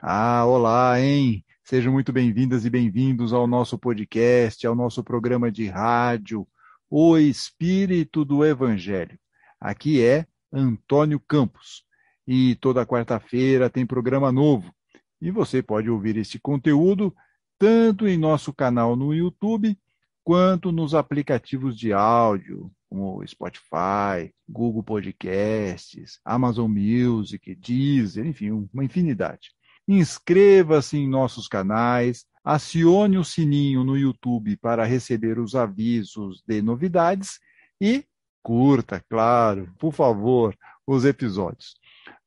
Olá, hein? Sejam muito bem-vindas e bem-vindos ao nosso podcast, ao nosso programa de rádio, O Espírito do Evangelho. Aqui é Antônio Campos e toda quarta-feira tem programa novo. E você pode ouvir este conteúdo tanto em nosso canal no YouTube, quanto nos aplicativos de áudio, como Spotify, Google Podcasts, Amazon Music, Deezer, enfim, uma infinidade. Inscreva-se em nossos canais, acione o sininho no YouTube para receber os avisos de novidades e curta, claro, por favor, os episódios.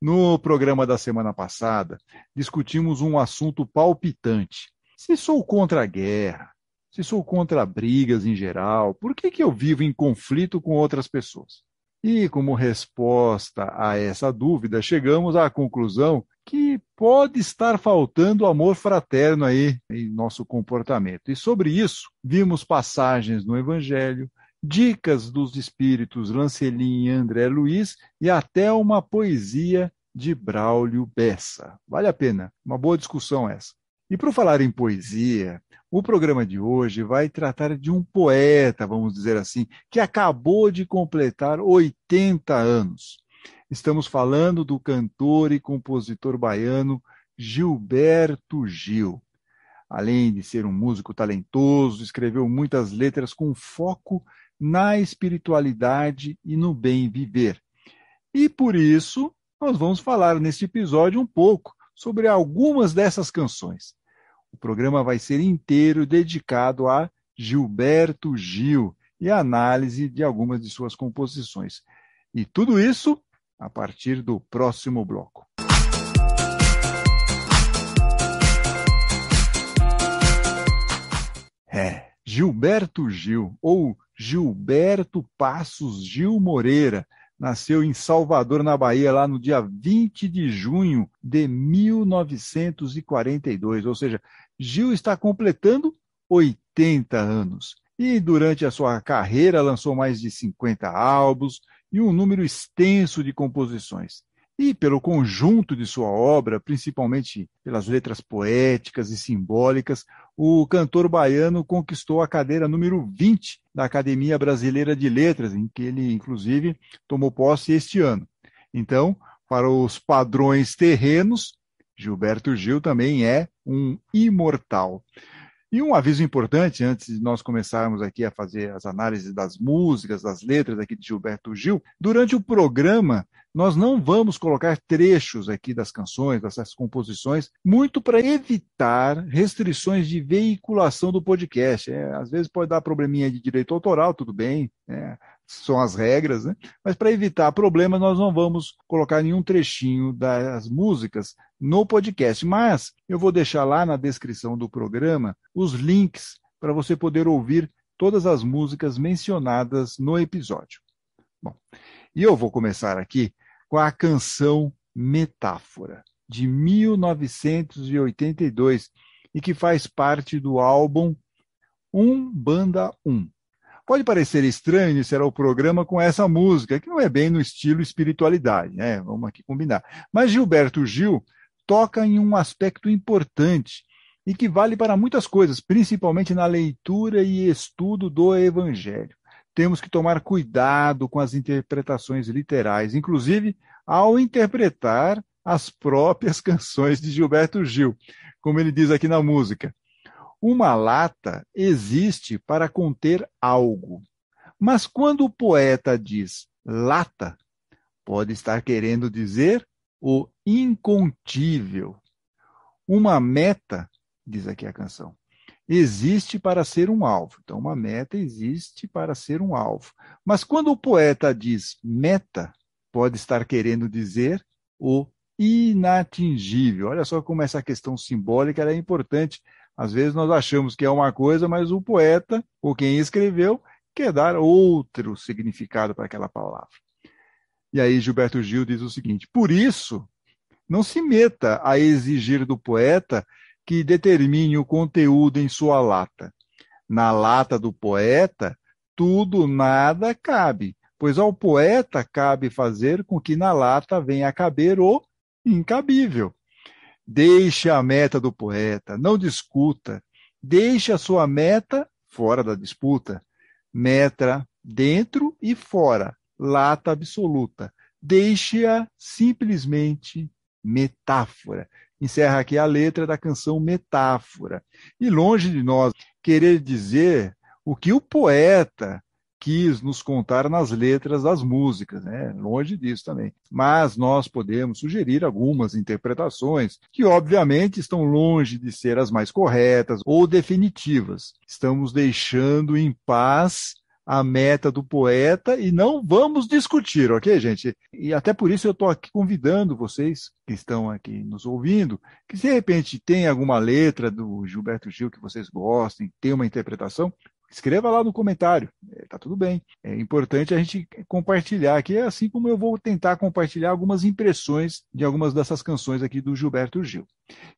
No programa da semana passada, discutimos um assunto palpitante. Se sou contra a guerra, se sou contra brigas em geral, por que eu vivo em conflito com outras pessoas? E, como resposta a essa dúvida, chegamos à conclusão que pode estar faltando amor fraterno aí em nosso comportamento. E sobre isso, vimos passagens no Evangelho, dicas dos espíritos Lancelin e André Luiz e até uma poesia de Braulio Bessa. Vale a pena, uma boa discussão essa. E por falar em poesia, o programa de hoje vai tratar de um poeta, vamos dizer assim, que acabou de completar 80 anos. Estamos falando do cantor e compositor baiano Gilberto Gil. Além de ser um músico talentoso, escreveu muitas letras com foco na espiritualidade e no bem viver. E por isso, nós vamos falar neste episódio um pouco sobre algumas dessas canções. O programa vai ser inteiro dedicado a Gilberto Gil e a análise de algumas de suas composições. E tudo isso a partir do próximo bloco. Gilberto Gil, ou Gilberto Passos Gil Moreira, nasceu em Salvador, na Bahia, lá no dia 20 de junho de 1942. Ou seja, Gil está completando 80 anos. E durante a sua carreira lançou mais de 50 álbuns e um número extenso de composições. E pelo conjunto de sua obra, principalmente pelas letras poéticas e simbólicas, o cantor baiano conquistou a cadeira número 20 da Academia Brasileira de Letras, em que ele, inclusive, tomou posse este ano. Então, para os padrões terrenos, Gilberto Gil também é um imortal. E um aviso importante, antes de nós começarmos aqui a fazer as análises das músicas, das letras aqui de Gilberto Gil, durante o programa nós não vamos colocar trechos aqui das canções, dessas composições, muito para evitar restrições de veiculação do podcast. Às vezes pode dar probleminha de direito autoral, tudo bem, são as regras, né? Mas para evitar problemas nós não vamos colocar nenhum trechinho das músicas no podcast, mas eu vou deixar lá na descrição do programa os links para você poder ouvir todas as músicas mencionadas no episódio. Bom, e eu vou começar aqui com a canção Metáfora, de 1982, e que faz parte do álbum Banda 1. Pode parecer estranho iniciar o programa com essa música, que não é bem no estilo espiritualidade, né? Vamos aqui combinar. Mas Gilberto Gil toca em um aspecto importante e que vale para muitas coisas, principalmente na leitura e estudo do Evangelho. Temos que tomar cuidado com as interpretações literais, inclusive ao interpretar as próprias canções de Gilberto Gil, como ele diz aqui na música. Uma lata existe para conter algo, mas quando o poeta diz lata, pode estar querendo dizer o incontível. Uma meta, diz aqui a canção, existe para ser um alvo. Então, uma meta existe para ser um alvo. Mas quando o poeta diz meta, pode estar querendo dizer o inatingível. Olha só como essa questão simbólica é importante. Às vezes nós achamos que é uma coisa, mas o poeta, ou quem escreveu, quer dar outro significado para aquela palavra. E aí Gilberto Gil diz o seguinte: por isso, não se meta a exigir do poeta que determine o conteúdo em sua lata. Na lata do poeta, tudo, nada cabe, pois ao poeta cabe fazer com que na lata venha a caber o incabível. Deixe a meta do poeta, não discuta. Deixe a sua meta fora da disputa. Meta dentro e fora, lata absoluta. Deixe-a simplesmente metáfora. Encerra aqui a letra da canção Metáfora. E longe de nós querer dizer o que o poeta quis nos contar nas letras das músicas, né? Longe disso também. Mas nós podemos sugerir algumas interpretações que, obviamente, estão longe de ser as mais corretas ou definitivas. Estamos deixando em paz a meta do poeta e não vamos discutir, ok, gente? E até por isso eu estou aqui convidando vocês que estão aqui nos ouvindo, que se de repente tem alguma letra do Gilberto Gil que vocês gostem, tem uma interpretação, escreva lá no comentário, tá tudo bem. É importante a gente compartilhar aqui, assim como eu vou tentar compartilhar algumas impressões de algumas dessas canções aqui do Gilberto Gil.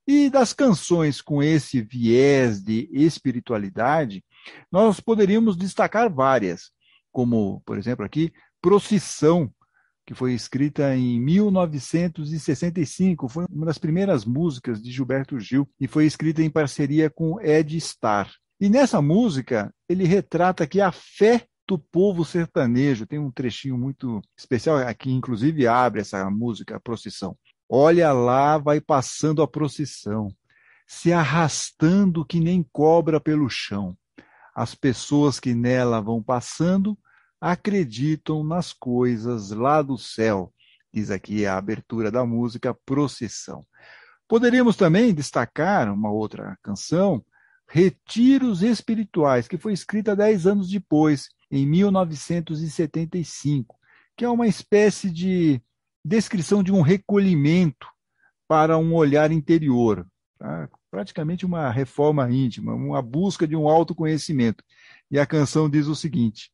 E das canções com esse viés de espiritualidade, nós poderíamos destacar várias, como, por exemplo, aqui, Procissão, que foi escrita em 1965, foi uma das primeiras músicas de Gilberto Gil e foi escrita em parceria com Ed Starr. E nessa música, ele retrata aqui a fé do povo sertanejo. Tem um trechinho muito especial, aqui inclusive abre essa música, a Procissão. Olha lá, vai passando a procissão, se arrastando que nem cobra pelo chão. As pessoas que nela vão passando acreditam nas coisas lá do céu. Diz aqui a abertura da música Procissão. Poderíamos também destacar uma outra canção, Retiros Espirituais, que foi escrita 10 anos depois, em 1975, que é uma espécie de descrição de um recolhimento para um olhar interior, tá? Praticamente uma reforma íntima, uma busca de um autoconhecimento. E a canção diz o seguinte: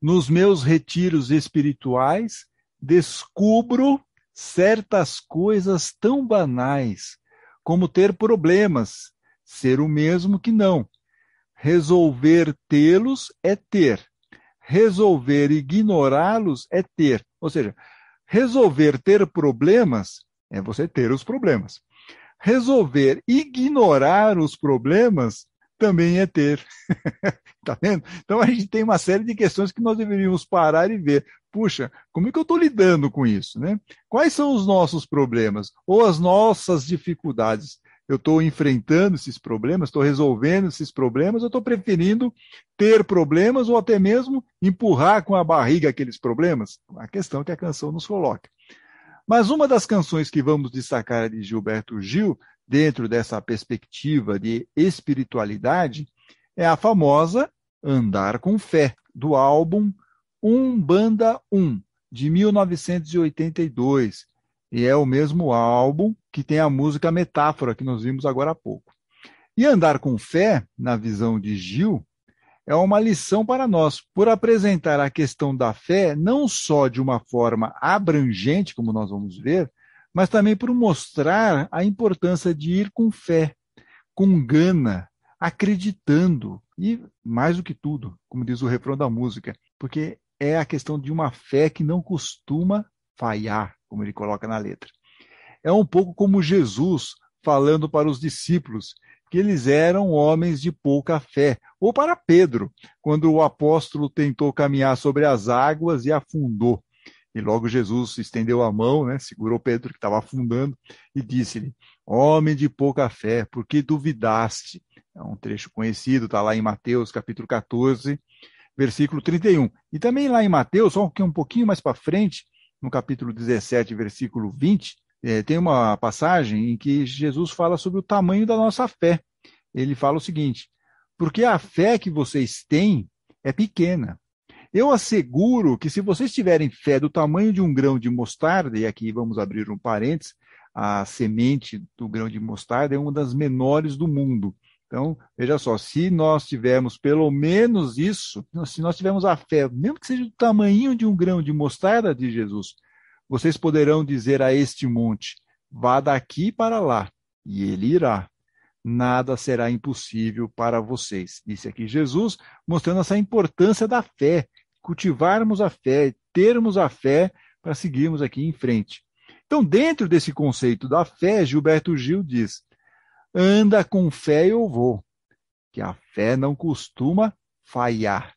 nos meus retiros espirituais, descubro certas coisas tão banais, como ter problemas, ser o mesmo que não. Resolver tê-los é ter. Resolver ignorá-los é ter. Ou seja, resolver ter problemas é você ter os problemas. Resolver ignorar os problemas também é ter. Tá vendo? Então a gente tem uma série de questões que nós deveríamos parar e ver. Puxa, como é que eu estou lidando com isso, né? Quais são os nossos problemas ou as nossas dificuldades? Eu estou enfrentando esses problemas, estou resolvendo esses problemas, eu estou preferindo ter problemas ou até mesmo empurrar com a barriga aqueles problemas? A questão que a canção nos coloca. Mas uma das canções que vamos destacar de Gilberto Gil, dentro dessa perspectiva de espiritualidade, é a famosa Andar com Fé, do álbum Umbanda 1, de 1982. E é o mesmo álbum que tem a música Metáfora, que nós vimos agora há pouco. E Andar com Fé, na visão de Gil, é uma lição para nós, por apresentar a questão da fé não só de uma forma abrangente, como nós vamos ver, mas também por mostrar a importância de ir com fé, com gana, acreditando, e mais do que tudo, como diz o refrão da música, porque é a questão de uma fé que não costuma falhar, como ele coloca na letra. É um pouco como Jesus falando para os discípulos, que eles eram homens de pouca fé. Ou para Pedro, quando o apóstolo tentou caminhar sobre as águas e afundou. E logo Jesus estendeu a mão, né, segurou Pedro, que estava afundando, e disse-lhe: homem de pouca fé, por que duvidaste? É um trecho conhecido, está lá em Mateus, capítulo 14, versículo 31. E também lá em Mateus, só que um pouquinho mais para frente, no capítulo 17, versículo 20, tem uma passagem em que Jesus fala sobre o tamanho da nossa fé. Ele fala o seguinte: porque a fé que vocês têm é pequena. Eu asseguro que se vocês tiverem fé do tamanho de um grão de mostarda, e aqui vamos abrir um parênteses, a semente do grão de mostarda é uma das menores do mundo. Então, veja só, se nós tivermos pelo menos isso, se nós tivermos a fé, mesmo que seja do tamanho de um grão de mostarda de Jesus, vocês poderão dizer a este monte: vá daqui para lá, e ele irá. Nada será impossível para vocês. Disse aqui Jesus, mostrando essa importância da fé, cultivarmos a fé, termos a fé para seguirmos aqui em frente. Então, dentro desse conceito da fé, Gilberto Gil diz: anda com fé eu vou, que a fé não costuma falhar,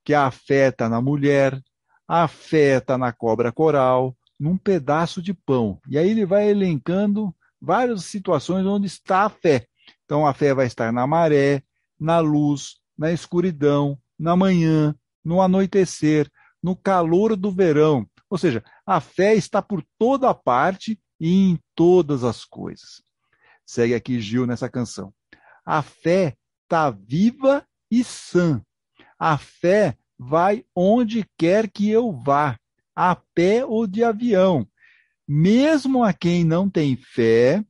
que a fé está na mulher, a fé está na cobra coral, num pedaço de pão. E aí ele vai elencando várias situações onde está a fé. Então, a fé vai estar na maré, na luz, na escuridão, na manhã, no anoitecer, no calor do verão. Ou seja, a fé está por toda parte e em todas as coisas. Segue aqui Gil nessa canção. A fé está viva e sã. A fé vai onde quer que eu vá, a pé ou de avião. Mesmo a quem não tem fé,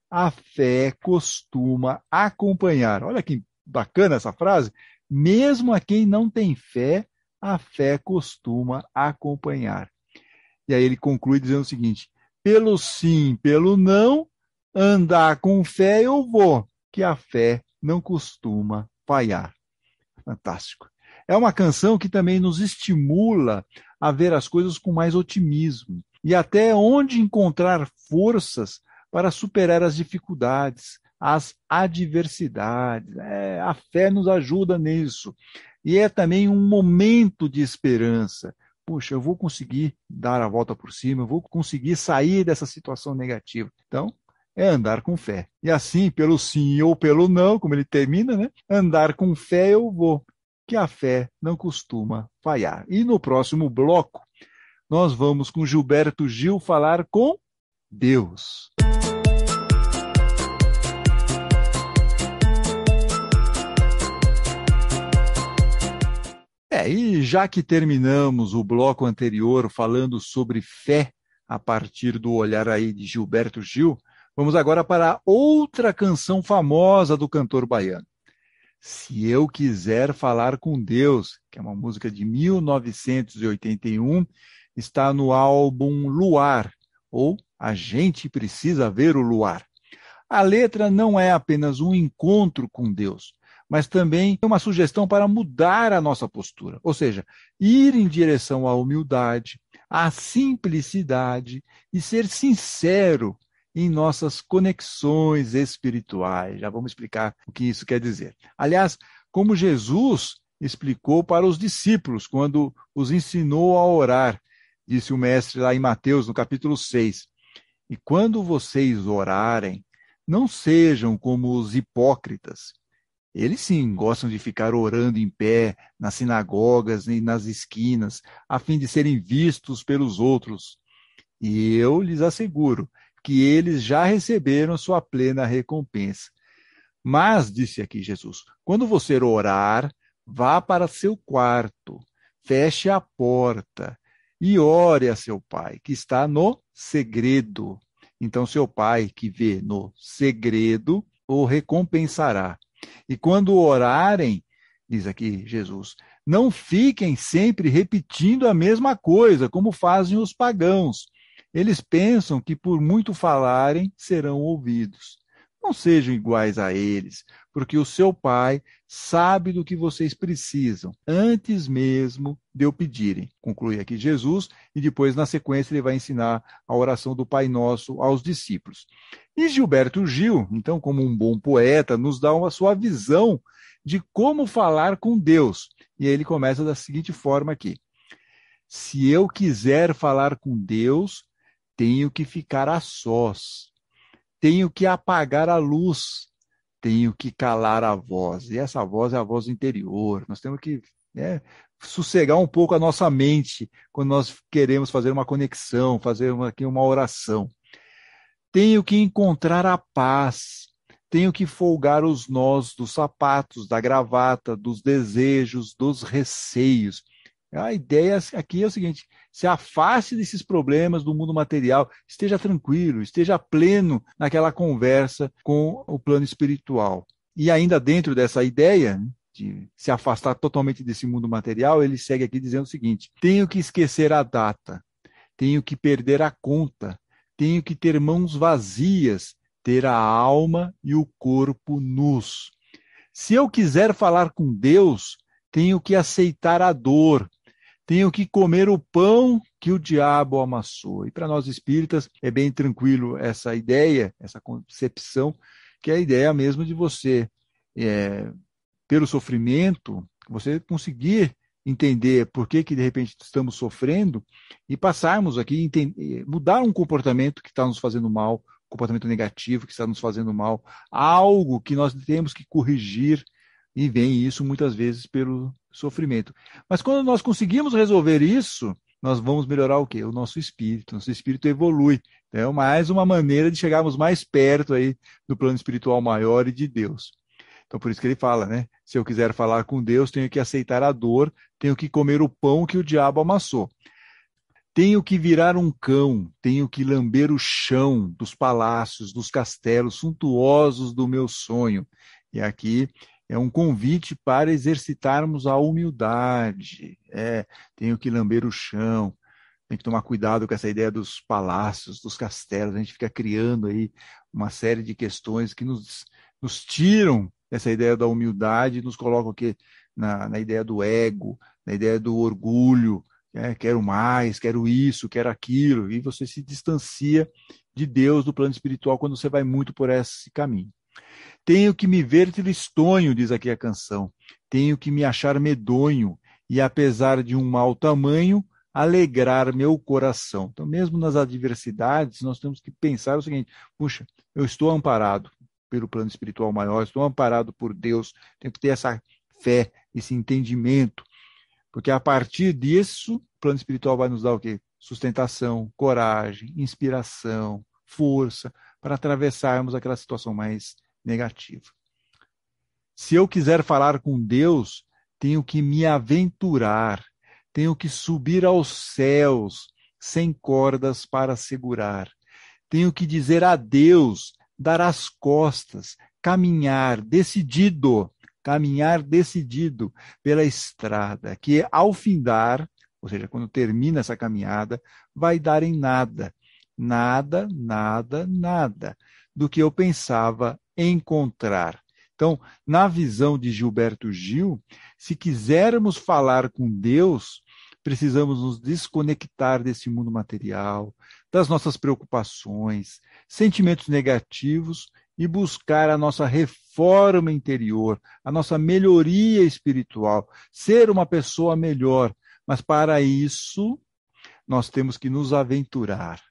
a fé costuma acompanhar. Olha que bacana essa frase. Mesmo a quem não tem fé, a fé costuma acompanhar. E aí ele conclui dizendo o seguinte: pelo sim, pelo não, andar com fé eu vou, que a fé não costuma falhar. Fantástico. É uma canção que também nos estimula a ver as coisas com mais otimismo e até onde encontrar forças para superar as dificuldades, as adversidades. A fé nos ajuda nisso. E é também um momento de esperança. Puxa, eu vou conseguir dar a volta por cima, eu vou conseguir sair dessa situação negativa. Então, é andar com fé. E assim, pelo sim ou pelo não, como ele termina, né? Andar com fé eu vou, que a fé não costuma falhar. E no próximo bloco, nós vamos com Gilberto Gil falar com Deus. E já que terminamos o bloco anterior falando sobre fé a partir do olhar aí de Gilberto Gil, vamos agora para outra canção famosa do cantor baiano. Se Eu Quiser Falar com Deus, que é uma música de 1981, está no álbum Luar, ou A Gente Precisa Ver o Luar. A letra não é apenas um encontro com Deus, mas também uma sugestão para mudar a nossa postura, ou seja, ir em direção à humildade, à simplicidade e ser sincero em nossas conexões espirituais. Já vamos explicar o que isso quer dizer. Aliás, como Jesus explicou para os discípulos quando os ensinou a orar, disse o mestre lá em Mateus, no capítulo 6. E quando vocês orarem, não sejam como os hipócritas. Eles sim gostam de ficar orando em pé nas sinagogas e nas esquinas, a fim de serem vistos pelos outros. E eu lhes asseguro que eles já receberam sua plena recompensa. Mas, disse aqui Jesus, quando você orar, vá para seu quarto, feche a porta e ore a seu pai, que está no segredo. Então, seu pai, que vê no segredo, o recompensará. E quando orarem, diz aqui Jesus, não fiquem sempre repetindo a mesma coisa, como fazem os pagãos. Eles pensam que por muito falarem, serão ouvidos. Não sejam iguais a eles, porque o seu Pai sabe do que vocês precisam, antes mesmo de eu pedirem. Conclui aqui Jesus, e depois, na sequência, ele vai ensinar a oração do Pai Nosso aos discípulos. E Gilberto Gil, então, como um bom poeta, nos dá a sua visão de como falar com Deus. E aí ele começa da seguinte forma aqui. Se eu quiser falar com Deus, tenho que ficar a sós. Tenho que apagar a luz, tenho que calar a voz. E essa voz é a voz interior. Nós temos que sossegar um pouco a nossa mente quando nós queremos fazer uma conexão, fazer uma oração. Tenho que encontrar a paz, tenho que folgar os nós dos sapatos, da gravata, dos desejos, dos receios. A ideia aqui é o seguinte: se afaste desses problemas do mundo material, esteja tranquilo, esteja pleno naquela conversa com o plano espiritual. E ainda dentro dessa ideia de se afastar totalmente desse mundo material, ele segue aqui dizendo o seguinte: tenho que esquecer a data, tenho que perder a conta, tenho que ter mãos vazias, ter a alma e o corpo nus. Se eu quiser falar com Deus, tenho que aceitar a dor, Tenho que comer o pão que o diabo amassou. E para nós espíritas é bem tranquilo essa ideia, essa concepção, que é a ideia mesmo de você, pelo sofrimento, você conseguir entender por que de repente estamos sofrendo e passarmos aqui, mudar um comportamento que está nos fazendo mal, um comportamento negativo que está nos fazendo mal, algo que nós temos que corrigir, e vem isso muitas vezes pelo sofrimento. Mas quando nós conseguimos resolver isso, nós vamos melhorar o quê? O nosso espírito evolui. É mais uma maneira de chegarmos mais perto aí do plano espiritual maior e de Deus. Então, por isso que ele fala, né? Se eu quiser falar com Deus, tenho que aceitar a dor, tenho que comer o pão que o diabo amassou. Tenho que virar um cão, tenho que lamber o chão dos palácios, dos castelos suntuosos do meu sonho. E aqui é um convite para exercitarmos a humildade. Tenho que lamber o chão, tem que tomar cuidado com essa ideia dos palácios, dos castelos. A gente fica criando aí uma série de questões que nos tiram essa ideia da humildade, nos colocam aqui na ideia do ego, na ideia do orgulho, quero mais, quero isso, quero aquilo, e você se distancia de Deus, do plano espiritual, quando você vai muito por esse caminho. Tenho que me ver tristonho, diz aqui a canção, tenho que me achar medonho, e apesar de um mau tamanho, alegrar meu coração. Então, mesmo nas adversidades, nós temos que pensar o seguinte: puxa, eu estou amparado pelo plano espiritual maior, estou amparado por Deus, tenho que ter essa fé, esse entendimento, porque a partir disso, o plano espiritual vai nos dar o quê? Sustentação, coragem, inspiração, força, para atravessarmos aquela situação mais negativa. Se eu quiser falar com Deus, tenho que me aventurar, tenho que subir aos céus, sem cordas para segurar. Tenho que dizer adeus, dar as costas, caminhar decidido pela estrada, que ao findar, ou seja, quando termina essa caminhada, vai dar em nada, nada, nada, nada do que eu pensava encontrar. Então, na visão de Gilberto Gil, se quisermos falar com Deus, precisamos nos desconectar desse mundo material, das nossas preocupações, sentimentos negativos e buscar a nossa reforma interior, a nossa melhoria espiritual, ser uma pessoa melhor. Mas para isso, nós temos que nos aventurar,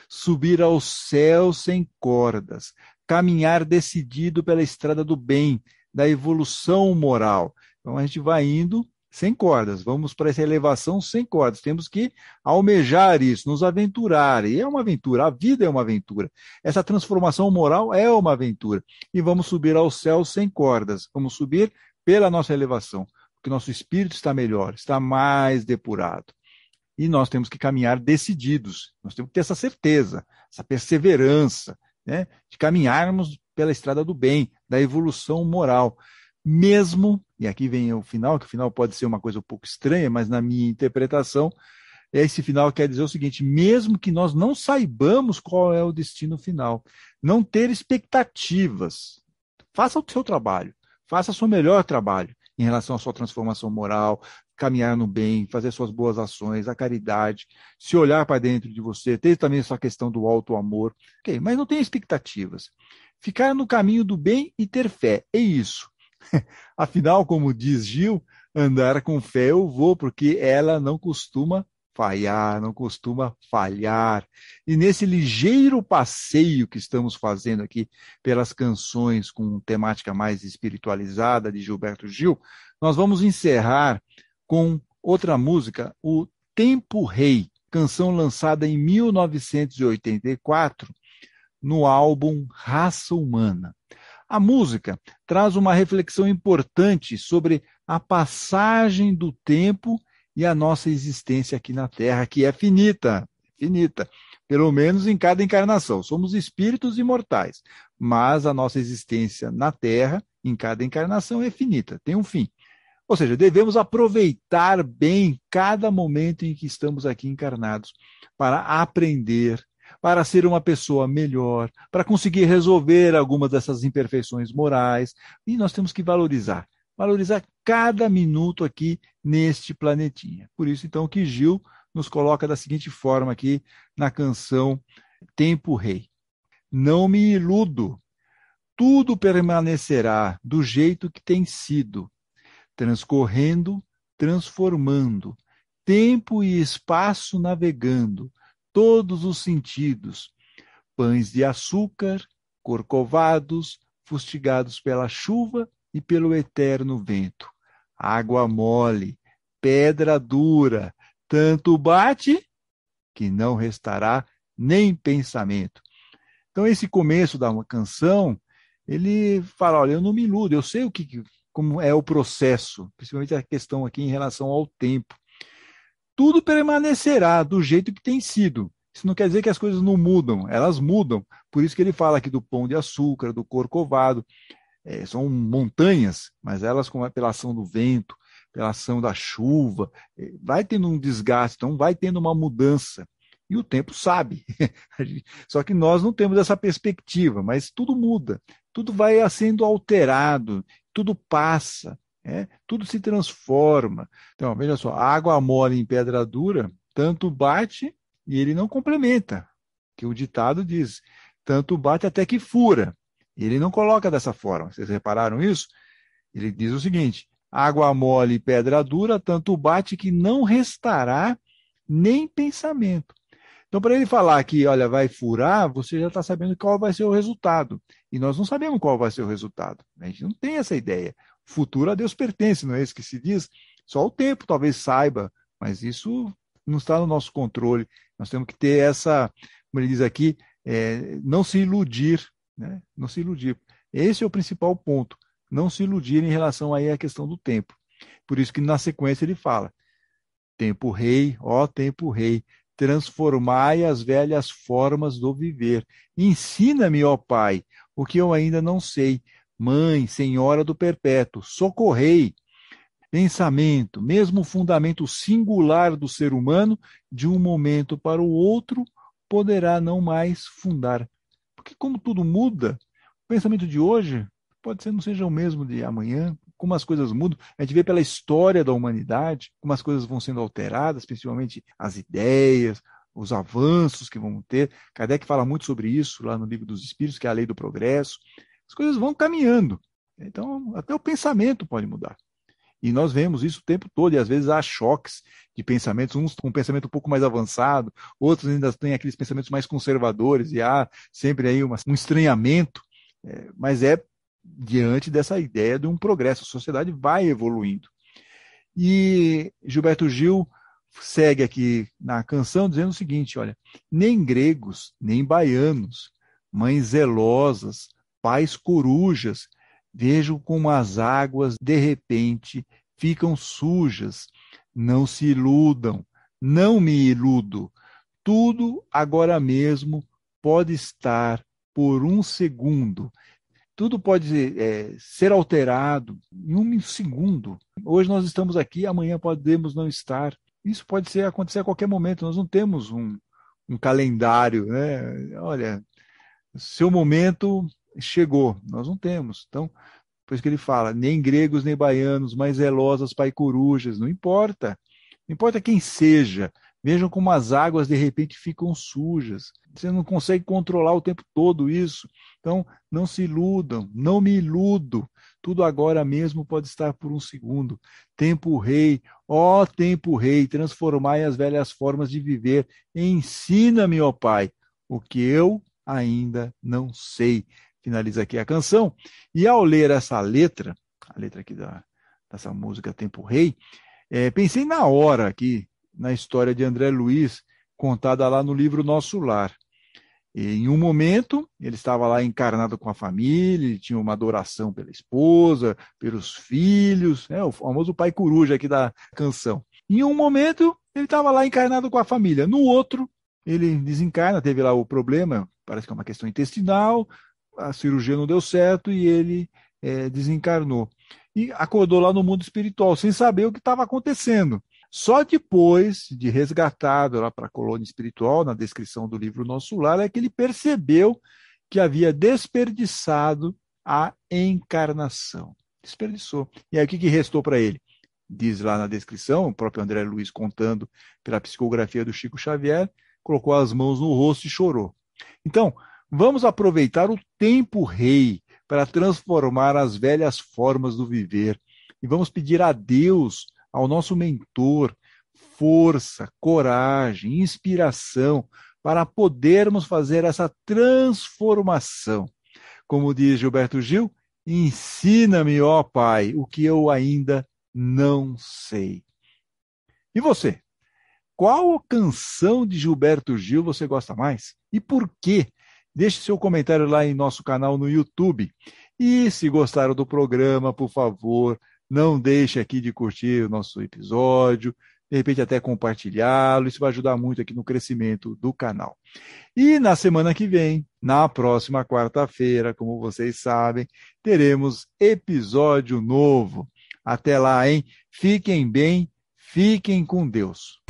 subir ao céu sem cordas, caminhar decidido pela estrada do bem, da evolução moral. Então a gente vai indo sem cordas, vamos para essa elevação sem cordas, temos que almejar isso, nos aventurar, e é uma aventura, a vida é uma aventura, essa transformação moral é uma aventura, e vamos subir ao céu sem cordas, vamos subir pela nossa elevação, porque nosso espírito está melhor, está mais depurado, e nós temos que caminhar decididos, nós temos que ter essa certeza, essa perseverança, né, de caminharmos pela estrada do bem, da evolução moral, mesmo, e aqui vem o final, que o final pode ser uma coisa um pouco estranha, mas na minha interpretação, esse final quer dizer o seguinte: mesmo que nós não saibamos qual é o destino final, não ter expectativas, faça o seu trabalho, faça o seu melhor trabalho em relação à sua transformação moral, caminhar no bem, fazer suas boas ações, a caridade, se olhar para dentro de você, ter também essa questão do auto-amor, okay, mas não tenha expectativas. Ficar no caminho do bem e ter fé, é isso. Afinal, como diz Gil, andar com fé eu vou, porque ela não costuma falhar, não costuma falhar. E nesse ligeiro passeio que estamos fazendo aqui pelas canções com temática mais espiritualizada de Gilberto Gil, nós vamos encerrar com outra música, o Tempo Rei, canção lançada em 1984 no álbum Raça Humana. A música traz uma reflexão importante sobre a passagem do tempo e a nossa existência aqui na Terra, que é finita, pelo menos em cada encarnação. Somos espíritos imortais, mas a nossa existência na Terra, em cada encarnação, é finita, tem um fim. Ou seja, devemos aproveitar bem cada momento em que estamos aqui encarnados para aprender, para ser uma pessoa melhor, para conseguir resolver algumas dessas imperfeições morais, e nós temos que valorizar. valorizar cada minuto aqui neste planetinha. Por isso, então, que Gil nos coloca da seguinte forma aqui na canção Tempo Rei. Não me iludo, tudo permanecerá do jeito que tem sido, transcorrendo, transformando, tempo e espaço navegando, todos os sentidos, pães de açúcar, corcovados, fustigados pela chuva e pelo eterno vento. Água mole, pedra dura, tanto bate que não restará nem pensamento. Então, esse começo da canção, ele fala, olha, eu não me iludo, eu sei como é o processo, principalmente a questão aqui em relação ao tempo. Tudo permanecerá do jeito que tem sido. Isso não quer dizer que as coisas não mudam, elas mudam. Por isso que ele fala aqui do pão de açúcar, do corcovado. São montanhas, mas elas, pela ação do vento, pela ação da chuva, vai tendo um desgaste, então vai tendo uma mudança. E o tempo sabe. Só que nós não temos essa perspectiva, mas tudo muda, tudo vai sendo alterado, tudo passa, tudo se transforma. Então, veja só, água mole em pedra dura, tanto bate e ele não complementa, que o ditado diz, tanto bate até que fura. Ele não coloca dessa forma. Vocês repararam isso? Ele diz o seguinte, água mole e pedra dura, tanto bate que não restará nem pensamento. Então, para ele falar que, olha, vai furar, você já está sabendo qual vai ser o resultado. E nós não sabemos qual vai ser o resultado. A gente não tem essa ideia. O futuro a Deus pertence, não é isso que se diz? Só o tempo talvez saiba, mas isso não está no nosso controle. Nós temos que ter essa, como ele diz aqui, não se iludir, né? Não se iludir. Esse é o principal ponto. Não se iludir em relação aí à questão do tempo. Por isso que na sequência ele fala, tempo rei, ó tempo rei, transformai as velhas formas do viver. Ensina-me, ó Pai, o que eu ainda não sei. Mãe, Senhora do Perpétuo, socorrei. Pensamento, mesmo o fundamento singular do ser humano, de um momento para o outro, poderá não mais fundar. Porque como tudo muda, o pensamento de hoje pode ser não seja o mesmo de amanhã, como as coisas mudam. A gente vê pela história da humanidade, como as coisas vão sendo alteradas, principalmente as ideias, os avanços que vão ter. Kardec fala muito sobre isso lá no Livro dos Espíritos, que é a lei do progresso. As coisas vão caminhando. Então, até o pensamento pode mudar. E nós vemos isso o tempo todo, e às vezes há choques de pensamentos, uns com um pensamento um pouco mais avançado, outros ainda têm aqueles pensamentos mais conservadores, e há sempre aí um estranhamento, mas é diante dessa ideia de um progresso, a sociedade vai evoluindo. E Gilberto Gil segue aqui na canção dizendo o seguinte, olha, nem gregos, nem baianos, mães zelosas, pais corujas, vejo como as águas, de repente, ficam sujas. Não se iludam, não me iludo. Tudo agora mesmo pode estar por um segundo. Tudo pode ser alterado em um segundo. Hoje nós estamos aqui, amanhã podemos não estar. Isso pode acontecer a qualquer momento. Nós não temos um calendário, né? Olha, seu momento chegou. Nós não temos. Então, por isso que ele fala, nem gregos nem baianos, mas zelosas paicorujas, não importa. Não importa quem seja. Vejam como as águas de repente ficam sujas. Você não consegue controlar o tempo todo isso. Então, não se iludam, não me iludo. Tudo agora mesmo pode estar por um segundo. Tempo rei, ó tempo rei, transformai as velhas formas de viver. Ensina-me, ó Pai, o que eu ainda não sei. Finaliza aqui a canção. E ao ler essa letra, a letra aqui dessa música Tempo Rei, pensei na hora aqui, na história de André Luiz, contada lá no livro Nosso Lar. E, em um momento, ele estava lá encarnado com a família, ele tinha uma adoração pela esposa, pelos filhos, o famoso pai coruja aqui da canção. Em um momento, ele estava lá encarnado com a família. No outro, ele desencarna, teve lá o problema, parece que é uma questão intestinal, a cirurgia não deu certo e ele desencarnou. E acordou lá no mundo espiritual, sem saber o que estava acontecendo. Só depois de resgatado lá para a colônia espiritual, na descrição do livro Nosso Lar, é que ele percebeu que havia desperdiçado a encarnação. desperdiçou. E aí o que restou para ele? Diz lá na descrição, o próprio André Luiz contando pela psicografia do Chico Xavier, colocou as mãos no rosto e chorou. Então, vamos aproveitar o tempo rei para transformar as velhas formas do viver e vamos pedir a Deus, ao nosso mentor, força, coragem, inspiração para podermos fazer essa transformação. Como diz Gilberto Gil, ensina-me, ó Pai, o que eu ainda não sei. E você? Qual canção de Gilberto Gil você gosta mais? E por quê? Deixe seu comentário lá em nosso canal no YouTube. E se gostaram do programa, por favor, não deixe aqui de curtir o nosso episódio, de repente até compartilhá-lo, isso vai ajudar muito aqui no crescimento do canal. E na semana que vem, na próxima quarta-feira, como vocês sabem, teremos episódio novo. Até lá, hein? Fiquem bem, fiquem com Deus.